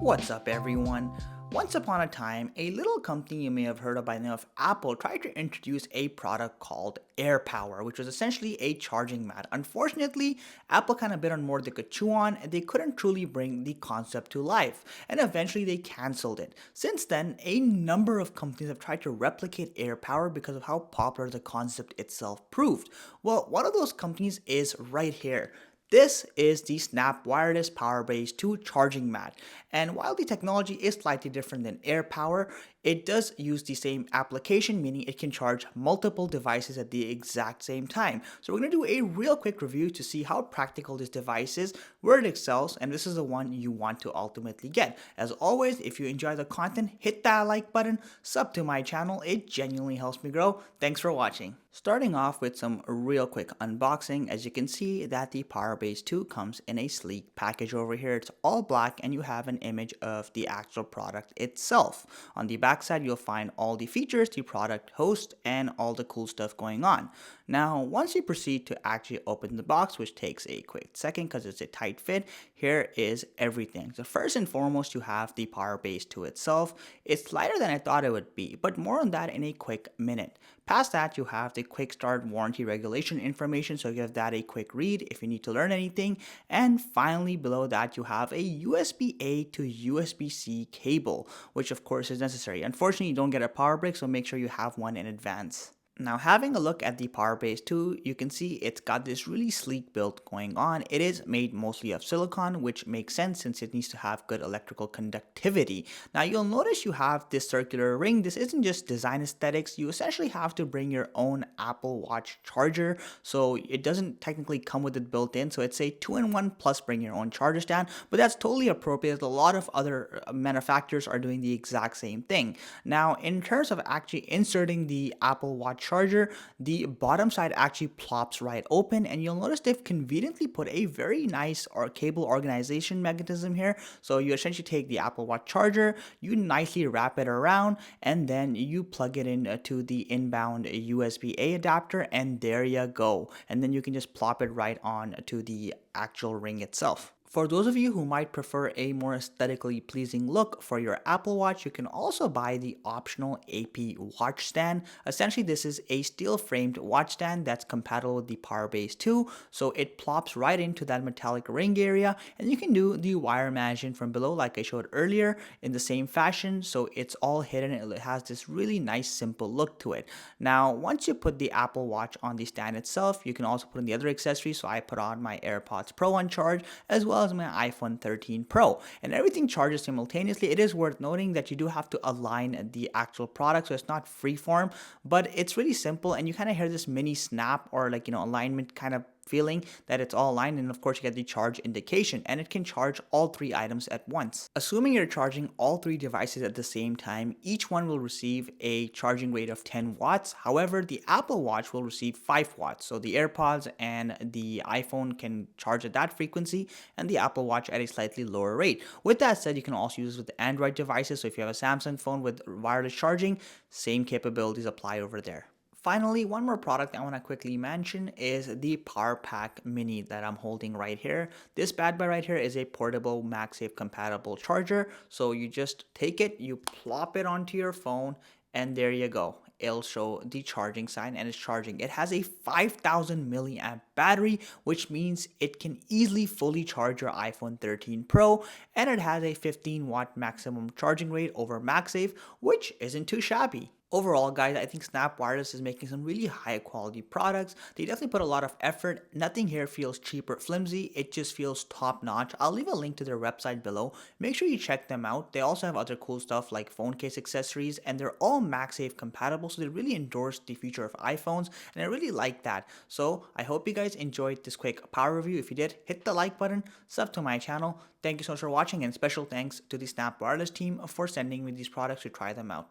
What's up, everyone? Once upon a time, a little company you may have heard of by the name of Apple tried to introduce a product called AirPower, which was essentially a charging mat. Unfortunately, Apple kind of bit on more than they could chew on, and they couldn't truly bring the concept to life, and eventually they canceled it. Since then, a number of companies have tried to replicate AirPower because of how popular the concept itself proved. Well, one of those companies is right here. This is the Snap Wireless PowerBase 2 charging mat. And while the technology is slightly different than AirPower, it does use the same application, meaning it can charge multiple devices at the exact same time. So we're going to do a real quick review to see how practical this device is, where it excels, and this is the one you want to ultimately get. As always, if you enjoy the content, hit that like button, sub to my channel, it genuinely helps me grow. Thanks for watching. Starting off with some real quick unboxing, as you can see that the PowerBase 2 comes in a sleek package over here. It's all black and you have an image of the actual product itself. On the back side, you'll find all the features the product hosts and all the cool stuff going on. Now, once you proceed to actually open the box, which takes a quick second because it's a tight fit, here is everything. So first and foremost, you have the PowerBase 2 itself. It's lighter than I thought it would be, but more on that in a quick minute. Past that, you have the quick start warranty regulation information, so give that a quick read if you need to learn anything. And finally, below that, you have a USB-A to USB-C cable, which of course is necessary. Unfortunately, you don't get a power brick, so make sure you have one in advance. Now, having a look at the PowerBase 2, you can see it's got this really sleek build going on. It is made mostly of silicon, which makes sense since it needs to have good electrical conductivity. Now, you'll notice you have this circular ring. This isn't just design aesthetics. You essentially have to bring your own Apple Watch charger, so it doesn't technically come with it built in. So it's a 2-in-1 plus bring your own charger stand, but that's totally appropriate. A lot of other manufacturers are doing the exact same thing. Now, in terms of actually inserting the Apple Watch charger, the bottom side actually plops right open, and you'll notice they've conveniently put a very nice cable organization mechanism here. So you essentially take the Apple Watch charger, you nicely wrap it around, and then you plug it in to the inbound USB-A adapter, and there you go. And then you can just plop it right on to the actual ring itself. For those of you who might prefer a more aesthetically pleasing look for your Apple Watch, you can also buy the optional AP watch stand. Essentially, this is a steel-framed watch stand that's compatible with the PowerBase 2, so it plops right into that metallic ring area, and you can do the wire management from below like I showed earlier in the same fashion, so it's all hidden. It has this really nice, simple look to it. Now, once you put the Apple Watch on the stand itself, you can also put in the other accessories, so I put on my AirPods Pro on charge, as well as my iPhone 13 Pro, and everything charges simultaneously. It is worth noting that you do have to align the actual product, so it's not freeform, but it's really simple, and you kind of hear this mini snap or alignment kind of feeling that it's all aligned, and of course you get the charge indication, and it can charge all three items at once. Assuming you're charging all three devices at the same time, each one will receive a charging rate of 10 watts. However, the Apple Watch will receive 5 watts, so the AirPods and the iPhone can charge at that frequency, and the Apple Watch at a slightly lower rate. With that said, you can also use it with Android devices, so if you have a Samsung phone with wireless charging, same capabilities apply over there. Finally, one more product I want to quickly mention is the Power Pack Mini that I'm holding right here. This bad boy right here is a portable MagSafe compatible charger. So you just take it, you plop it onto your phone, and there you go. It'll show the charging sign and it's charging. It has a 5000 milliamp battery, which means it can easily fully charge your iPhone 13 Pro, and it has a 15-watt maximum charging rate over MagSafe, which isn't too shabby. Overall, guys, I think Snap Wireless is making some really high quality products. They definitely put a lot of effort. Nothing here feels cheap or flimsy. It just feels top notch. I'll leave a link to their website below. Make sure you check them out. They also have other cool stuff like phone case accessories, and they're all MagSafe compatible. So they really endorse the future of iPhones, and I really like that. So I hope you guys enjoyed this quick power review. If you did, hit the like button, sub to my channel. Thank you so much for watching, and special thanks to the Snap Wireless team for sending me these products to try them out.